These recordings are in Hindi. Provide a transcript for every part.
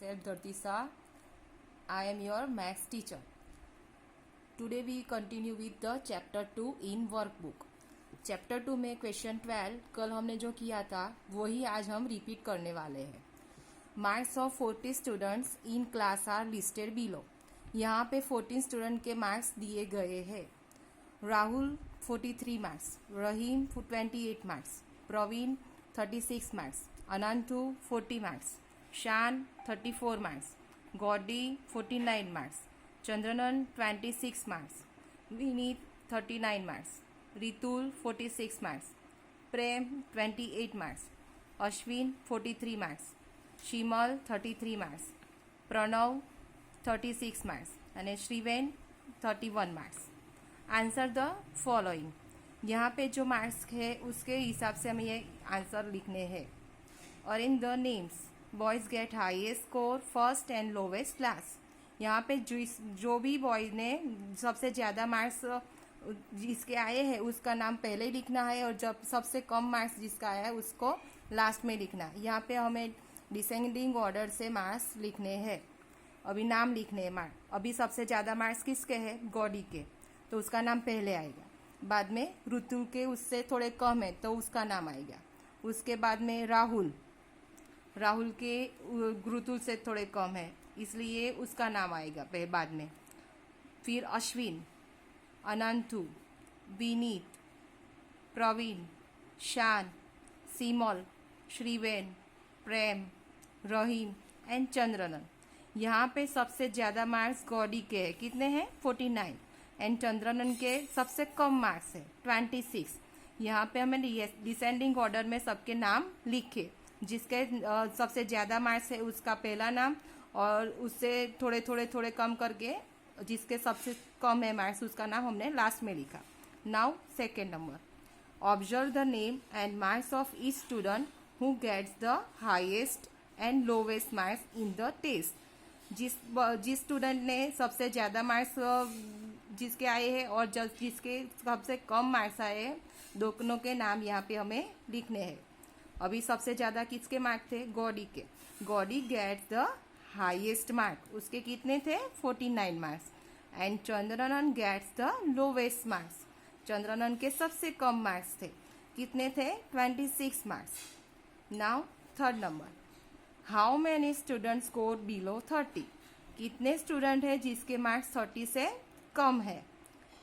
myself Dhartisa. I am your maths teacher. Today we continue with the chapter 2 in workbook. Chapter 2 में क्वेश्चन 12 कल हमने जो किया था वही आज हम रिपीट करने वाले हैं. Marks of 40 students in class are listed below. यहाँ पे 14 स्टूडेंट के मार्क्स दिए गए हैं. Rahul 43 marks, Rahim 28 marks, Praveen 36 marks, Ananthu 40 marks, Shaan 34 marks, Gaudi 49 marks, Chandranan 26 marks, Vineet 39 marks, Ritul 46 marks, Prem 28 marks, Ashwin 43 marks, Shimal 33 marks, Pranav 36 marks અને Shriven 31 marks. Answer the following. यहाँ पे जो मार्क्स है उसके हिसाब से हमें ये आंसर लिखने हैं. और in the names boys get highest score first and lowest class. यहाँ पे जो भी बॉयज़ ने सबसे ज़्यादा मार्क्स जिसके आए हैं उसका नाम पहले ही लिखना है और जब सबसे कम मार्क्स जिसका आया है उसको लास्ट में लिखना है. यहाँ पे हमें डिसेंडिंग ऑर्डर से मार्क्स लिखने हैं. अभी नाम लिखने हैं मार्क्स. अभी सबसे ज़्यादा मार्क्स किसके हैं? गौडी के, तो उसका नाम पहले आएगा. बाद में ऋतु के उससे थोड़े कम है तो उसका नाम आएगा. उसके बाद में राहुल के ऋतु से थोड़े कम है इसलिए उसका नाम आएगा बाद में. फिर अश्विन, अनंतु, विनीत, प्रवीण, शान, सिमल, श्रीवेन, प्रेम, रहीम एंड चंद्रनन. यहाँ पे सबसे ज़्यादा मार्क्स गौडी के हैं. कितने हैं? 49. एंड चंद्रनन के सबसे कम मार्क्स है 26. यहाँ पे हमें डिसेंडिंग ऑर्डर में सबके नाम लिखे. जिसके सबसे ज़्यादा मार्क्स है उसका पहला नाम और उससे थोड़े कम करके जिसके सबसे कम है मार्क्स उसका नाम हमने लास्ट में लिखा. Now second number. Observe the name and marks of each student who gets the highest and lowest marks in the test. जिस स्टूडेंट ने सबसे ज़्यादा मार्क्स जिसके आए हैं और जिसके सबसे कम मार्क्स आए हैं दोनों के नाम यहाँ पे हमें लिखने हैं. अभी सबसे ज़्यादा किसके मार्क्स थे? गौडी के. Gaudi gets the highest mark. उसके कितने थे? 49 marks. And Chandranan gets the lowest marks. Chandranan के सबसे कम मार्क्स थे. कितने थे? 26 marks. Now third number. How many student score below 30. कितने स्टूडेंट है जिसके मार्क्स 30 से कम है?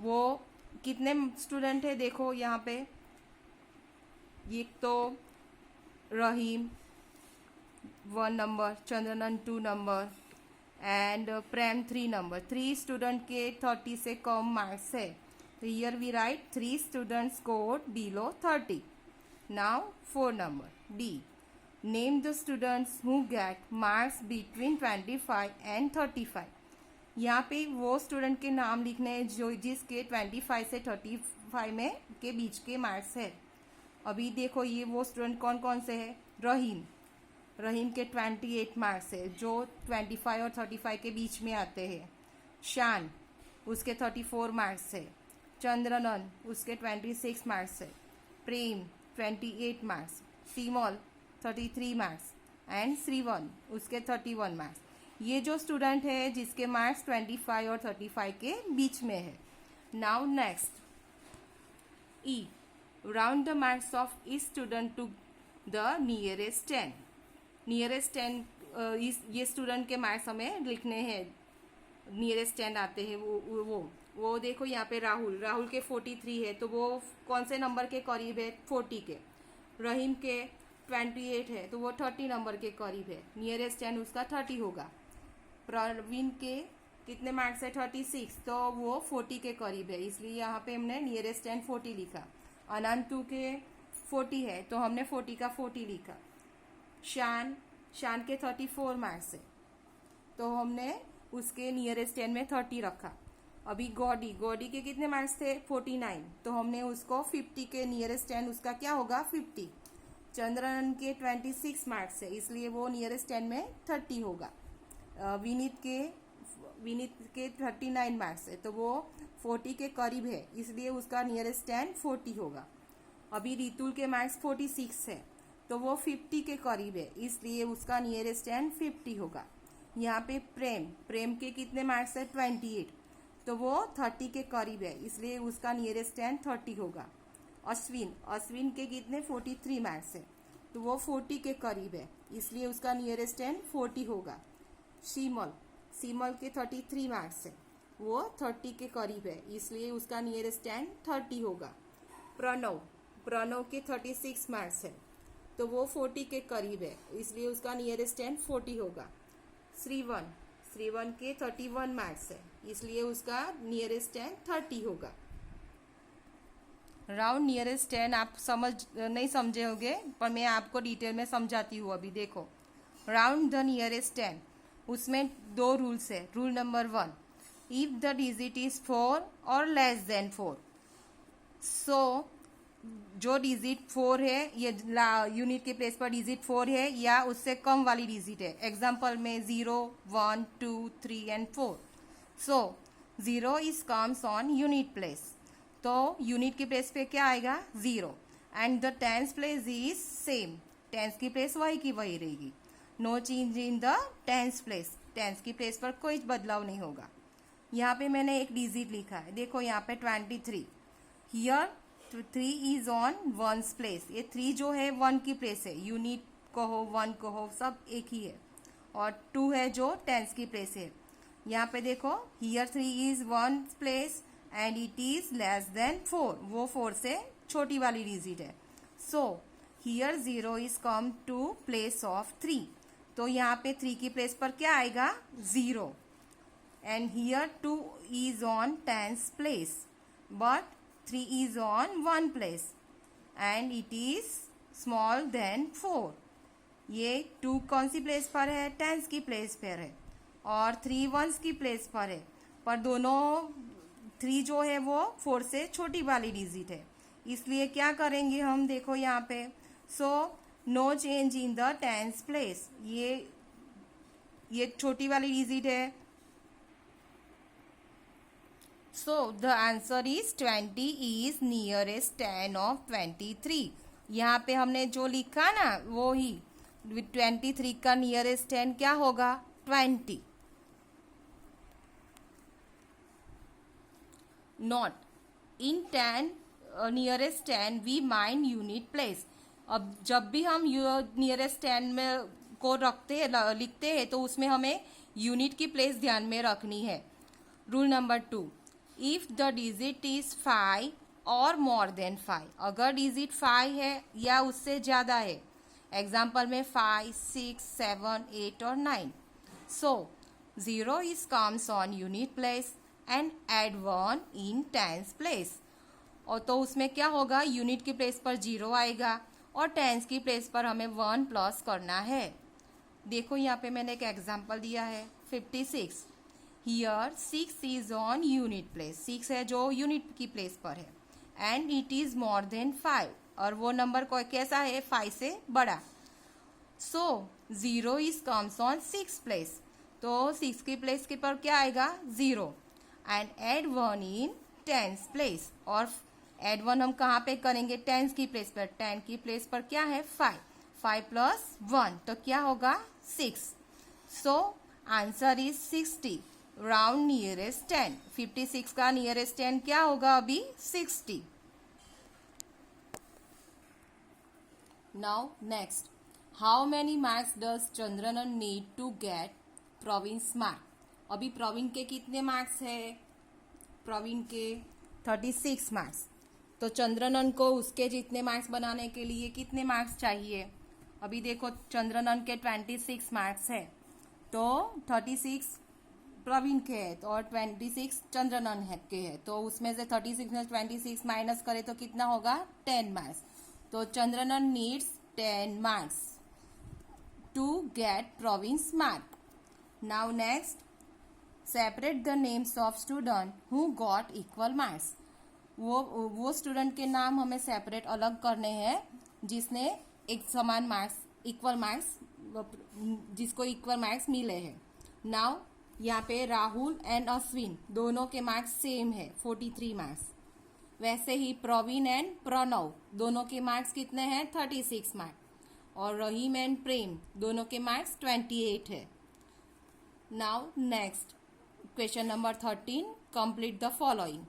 वो कितने स्टूडेंट है? देखो यहाँ पे एक तो Rahim 1 number, Chandranan 2 number and Prem 3 number. 3 student के 30 से कम मार्क्स है. तो here we write 3 student score below 30. Now 4 number D. Name the students who get marks between 25 and 35. यहाँ पे वो स्टूडेंट के नाम लिखने हैं जो जिसके 25 से 35 में के बीच के मार्क्स है. अभी देखो ये वो स्टूडेंट कौन कौन से है? रहीम के 28 मार्क्स है जो 25 और 35 के बीच में आते हैं. शान उसके 34 मार्क्स है. चंद्रनन उसके 26 मार्क्स है. प्रेम 28 मार्क्स. सिमल 33 मार्क्स एंड श्रीवन उसके 31 मार्क्स. ये जो स्टूडेंट है जिसके मार्क्स 25 और 35 के बीच में है. Now next E. Round the marks of each student to the nearest 10. Nearest 10 ये स्टूडेंट के मार्क्स हमें लिखने हैं. नियरेस्ट 10 आते हैं वो देखो यहाँ पे राहुल के 43 है तो वो कौन से नंबर के करीब है? 40 के. रहीम के 28 है तो वो 30 नंबर के करीब है. नियरेस्ट 10 उसका 30 होगा. प्रवीण के कितने मार्क्स है? 36 तो वो 40 के करीब है इसलिए यहाँ पे हमने नियरेस्ट 10 40 लिखा. अनंतु के 40 है तो हमने 40 का 40 लिखा. शान के 34 मार्क्स है तो हमने उसके नियरेस्ट 10 में 30 रखा. अभी गौडी के कितने मार्क्स थे? 49 तो हमने उसको 50 के नियरेस्ट 10 उसका क्या होगा? 50. चंद्रनन के 26 मार्क्स है इसलिए वो नियरेस्ट 10 में 30 होगा. विनीत के 39 मार्क्स है तो वो 40 के करीब है इसलिए उसका नियरेस्ट 10 40 होगा. अभी रितुल के मार्क्स 46 है तो वो 50 के करीब है इसलिए उसका नियरेस्ट 10 50 होगा. यहाँ पे प्रेम के कितने मार्क्स है 28, तो वो 30 के करीब है, इसलिए उसका नियरेस्ट स्टैंड 30 होगा। अश्विन के कितने 43 मार्क्स है, तो वो 40 के करीब है, इसलिए उसका नियरेस्ट स्टैंड 40 होगा। सीमल के 33 मार्क्स है, वो 30 के करीब है, इसलिए उसका नियरेस्ट स्टैंड 30 होगा। प्रणव के 36 मार्क्स है, तो वो 40 के करीब है, इसलिए उसका नियरेस्ट स्टैंड 40 होगा। श्रीवन के 31 मार्क्स है, इसलिए उसका नियरेस्ट स्टैंड 30 होगा। राउंड नियरेस्ट 10 आप नहीं समझे होंगे, पर मैं आपको डिटेल में समझाती हूँ। अभी देखो, राउंड द नियरेस्ट 10, उसमें 2 रूल्स है। Rule number 1, if the digit is 4 और लेस देन 4, सो जो डिजिट 4 है, ये यूनिट के प्लेस पर डिजिट 4 है या उससे कम वाली डिजिट है। एग्जाम्पल में 0, 1, 2, 3 and 4, so 0 is comes on unit place, तो यूनिट की प्लेस पे क्या आएगा 0, and the tens place is same, tens की प्लेस वही की वही रहेगी। No change in the tens place, tens की प्लेस पर कोई बदलाव नहीं होगा। यहाँ पे मैंने एक डिजिट लिखा है, देखो यहाँ पे 23, here 3 is on 1's place, ये 3 जो है 1 की प्लेस है, यूनिट कहो 1 कहो सब एक ही है, और 2 है जो टेंस की प्लेस है। यहाँ पे देखो, here 3 is 1's place and it is less than 4, वो 4 से छोटी वाली डिजिट है। So here 0 is come to place of 3, तो यहाँ पे 3 की प्लेस पर क्या आएगा 0, and here 2 is on 10's place, but 3 is on 1 place and it is small than 4, ये 2 कौन सी प्लेस पर है 10's की प्लेस पर है, और 3 1's की प्लेस पर है, पर दोनों 3 जो है वो 4 से छोटी वाली डिजिट है, इसलिए क्या करेंगे हम, देखो यहाँ पे, so no change in the 10's place, ये छोटी वाली डिजिट है, so the answer is 20 is nearest 10 of 23। यहाँ पे हमने जो लिखा ना वो ही 23 का नियरेस्ट 10 क्या होगा 20। Not in 10 nearest 10 we mind unit place, अब जब भी हम नियरेस्ट 10 में को लिखते हैं तो उसमें हमें यूनिट की प्लेस ध्यान में रखनी है। Rule number 2, if the digit is 5 और मोर देन 5, अगर डिजिट 5 है या उससे ज़्यादा है, एग्जाम्पल में 5, 6, 7, 8 और 9, so 0 is comes on unit place and add 1 in 10's place, और तो उसमें क्या होगा यूनिट की प्लेस पर 0 आएगा और 10's की प्लेस पर हमें 1 प्लस करना है। देखो यहाँ पे मैंने एक एग्जाम्पल दिया है 56, here 6 is on unit place, 6 है जो यूनिट की प्लेस पर है, and it is more than 5, और वो नंबर को कैसा है 5 से बड़ा, so 0 is comes on 6 place, तो 6 की प्लेस के पर क्या आएगा 0, and add 1 in 10's place, और एड 1 हम कहाँ पे करेंगे 10's की प्लेस पर, 10 की प्लेस पर क्या है 5, 5 प्लस 1 तो क्या होगा 6, so answer is 60, round nearest 10, 56 का नियरेस्ट 10 क्या होगा अभी 60। Now next, how many marks does Chandranan need to get Praveen's mark, अभी प्रवीण के कितने मार्क्स है, प्रवीण के 36 मार्क्स, तो चंद्रनन को उसके जितने मार्क्स बनाने के लिए कितने मार्क्स चाहिए, अभी देखो चंद्रनन के 26 मार्क्स है, तो 36 प्रवीण के है और 26 चंद्रनन है के है, तो उसमें से 36 में 26 माइनस करे तो कितना होगा 10 मार्क्स, तो Chandranan needs 10 marks to get Praveen's mark. Now next, separate the names of student who got equal marks, वो स्टूडेंट के नाम हमें सेपरेट अलग करने हैं जिसने एक समान मार्क्स इक्वल मार्क्स जिसको इक्वल मार्क्स मिले हैं। नाउ यहाँ पे राहुल एंड अश्विन दोनों के मार्क्स सेम है 43 मार्क्स, वैसे ही प्रवीण एंड प्रणव दोनों के मार्क्स कितने हैं 36 मार्क्स, और रहीम एंड प्रेम दोनों के मार्क्स 28 है। Now next question number 13, complete the following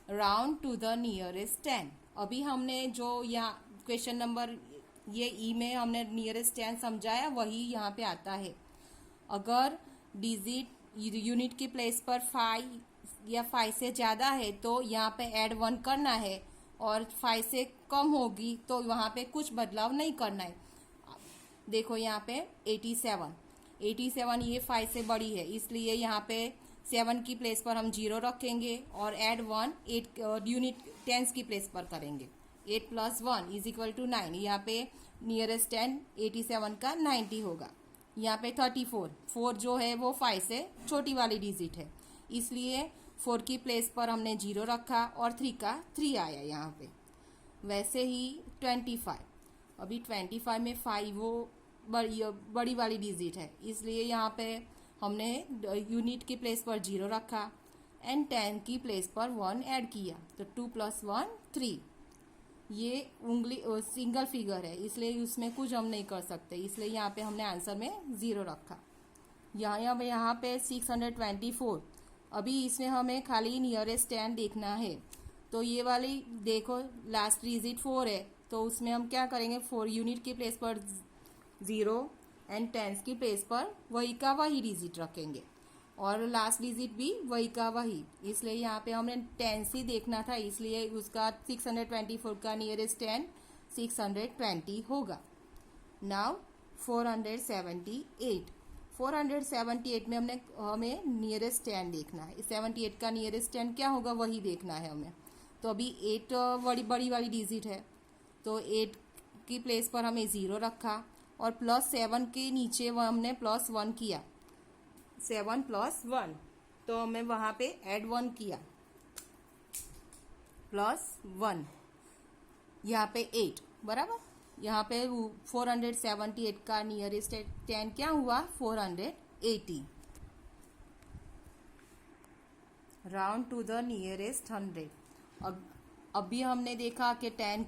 round to the nearest 10। अभी हमने जो यहाँ क्वेश्चन नंबर ये ई में हमने नियरेस्ट 10 समझाया वही यहाँ पे आता है। अगर डिजिट यूनिट की प्लेस पर 5 या 5 से ज़्यादा है तो यहाँ पे ऐड 1 करना है, और 5 से कम होगी तो वहाँ पे कुछ बदलाव नहीं करना है। देखो यहाँ पे 87 ये 5 से बड़ी है, इसलिए यहाँ पे 7 की प्लेस पर हम 0 रखेंगे और ऐड 1 8 यूनिट टेंस की प्लेस पर करेंगे। 8 + 1 = 9। यहाँ पे नियरेस्ट 10 87 का 90 होगा। यहाँ पे 34 4 जो है वो 5 से छोटी वाली डिजिट है, इसलिए 4 की प्लेस पर हमने 0 रखा और 3 का 3 आया यहाँ पे। वैसे ही 25, अभी 25 में 5 वो बड़ी वाली डिजिट है, इसलिए यहाँ पे हमने यूनिट की प्लेस पर 0 रखा एंड 10 की प्लेस पर 1 ऐड किया, तो 2 + 1 3। ये उंगली सिंगल फिगर है, इसलिए उसमें कुछ हम नहीं कर सकते, इसलिए यहाँ पे हमने आंसर में 0 रखा। यहाँ पे 624, अभी इसमें हमें खाली नियरेस्ट 10 देखना है। तो ये वाली देखो लास्ट डिजिट 4 है, तो उसमें हम क्या करेंगे, 4 यूनिट की प्लेस पर 0 एंड टेंस की प्लेस पर वही का वही डिजिट रखेंगे, और लास्ट डिजिट भी वही का वही, इसलिए यहाँ पे हमने टेंस ही देखना था, इसलिए उसका 624 का नियरेस्ट 10 620 होगा। नाउ 478 में हमें नियरेस्ट 10 देखना है। 78 का नियरेस्ट 10 क्या होगा वही देखना है हमें। तो अभी 8 बड़ी वाली डिजिट है, तो 8 की प्लेस पर हमें 0 रखा और +7 के नीचे वो हमने +1 किया, 7 + 1, तो हमें वहाँ पे ऐड 1 किया +1, यहाँ पे 8 बराबर। यहाँ पे 478 का नियरेस्ट 10 क्या हुआ, 480। Round to the nearest 100। अभी हमने देखा कि 10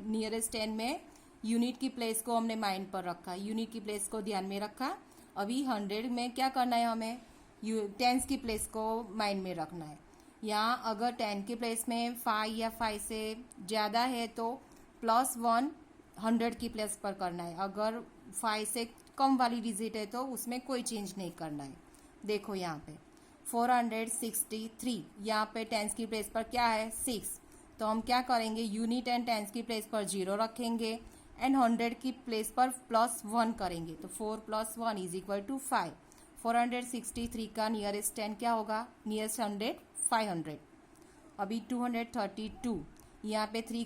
नियरेस्ट 10 में यूनिट की प्लेस को हमने माइंड पर रखा, यूनिट की प्लेस को ध्यान में रखा। अभी 100 में क्या करना है, हमें टेंस की प्लेस को माइंड में रखना है। यहाँ अगर 10 की प्लेस में 5 या 5 से ज़्यादा है तो +1 100 की प्लेस पर करना है। अगर 5 से कम वाली डिजिट है तो उसमें कोई चेंज नहीं करना है। देखो यहाँ पे 463, यहाँ पे टेंस की प्लेस पर क्या है, 6, तो हम क्या करेंगे, यूनिट एंड टेंस की प्लेस पर 0 रखेंगे एंड 100 की प्लेस पर +1 करेंगे, तो 4 + 1 = 5। 463 का नियरेस्ट 10 क्या होगा, नियरेस्ट 100 500। अभी 232, यहाँ पे 3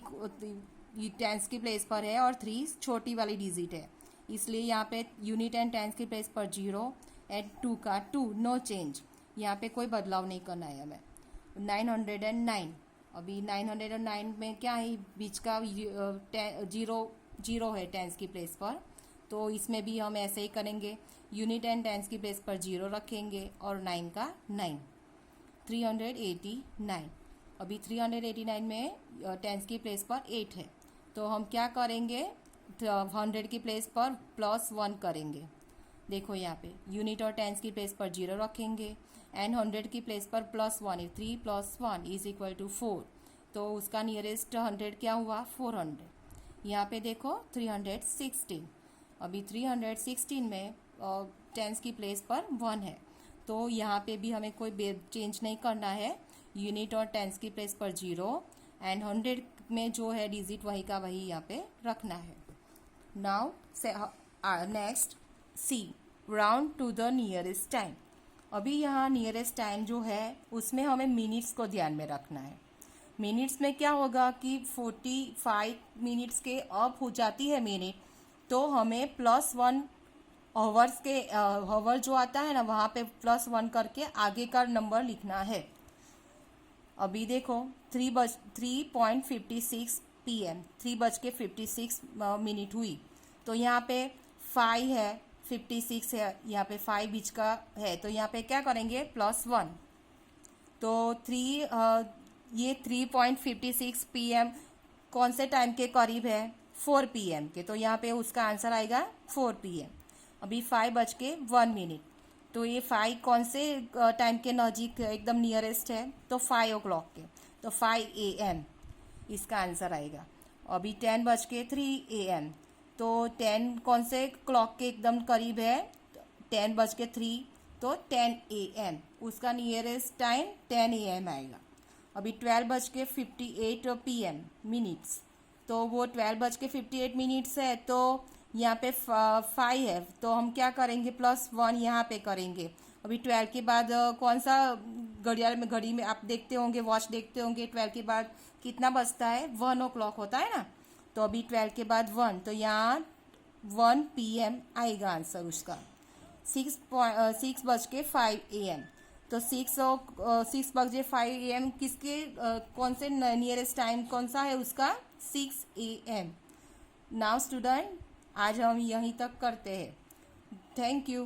टेंस की प्लेस पर है और 3 छोटी वाली डिजिट है, इसलिए यहाँ पे यूनिट एंड टेंस की प्लेस पर 0 एंड 2 का 2, नो चेंज, यहाँ पे कोई बदलाव नहीं करना है हमें। 909, अभी 909 में क्या है, बीच का 0 है टेंस की प्लेस पर, तो इसमें भी हम ऐसे ही करेंगे, यूनिट एंड टेंस की प्लेस पर 0 रखेंगे और 9 का 9। 389, अभी 389 में टेंस की प्लेस पर 8 है, तो हम क्या करेंगे, 100 की प्लेस पर +1 करेंगे। देखो यहाँ पे यूनिट और टेंस की प्लेस पर 0 रखेंगे एंड 100 की प्लेस पर +1 है, 3 + 1 = 4, तो उसका नियरेस्ट 100 क्या हुआ, 400। यहाँ पे देखो 316, अभी 316 में टेंस की प्लेस पर 1 है, तो यहाँ पे भी हमें कोई चेंज नहीं करना है, यूनिट और टेंस की प्लेस पर 0 एंड 100 में जो है डिजिट वही का वही यहाँ पे रखना है। Now next C, round to the nearest time. अभी यहाँ नियरेस्ट टाइम जो है उसमें हमें मिनट्स को ध्यान में रखना है। मिनट्स में क्या होगा कि 45 मिनट्स के अप हो जाती है मिनट, तो हमें +1 हॉवर्स के हॉवर जो आता है ना वहाँ पे +1 करके आगे का नंबर लिखना है। अभी देखो 3:56 PM, 3:56 हुई, तो यहाँ पे 5 है, 56 है, यहाँ पे 5 बीच का है, तो यहाँ पे क्या करेंगे, +1, तो 3 3:56 PM कौन से टाइम के करीब है, 4 PM के, तो यहाँ पे उसका आंसर आएगा 4 PM। अभी 5:01, तो ये 5 कौन से टाइम के नज़दीक एकदम नियरेस्ट है, तो 5 o'clock के, तो 5 AM इसका आंसर आएगा। अभी 10:03 AM, तो 10 कौन से क्लॉक के एकदम करीब है, 10:03, तो 10 AM उसका नियरेस्ट टाइम 10 AM आएगा। अभी 12:58 PM मिनट्स, तो वो 12:58 है, तो यहाँ पे 5 है, तो हम क्या करेंगे, +1 यहाँ पे करेंगे। अभी 12 के बाद कौन सा घड़ी में आप देखते होंगे, वॉच देखते होंगे, 12 के बाद कितना बजता है, 1 o'clock होता है ना। तो अभी 12 के बाद 1, तो यहाँ 1 PM आएगा आंसर उसका। 6:05 AM, तो 6:05 AM किसके कौन से नियरेस्ट टाइम कौन सा है उसका, 6 AM। नाउ स्टूडेंट, आज हम यहीं तक करते हैं। Thank you.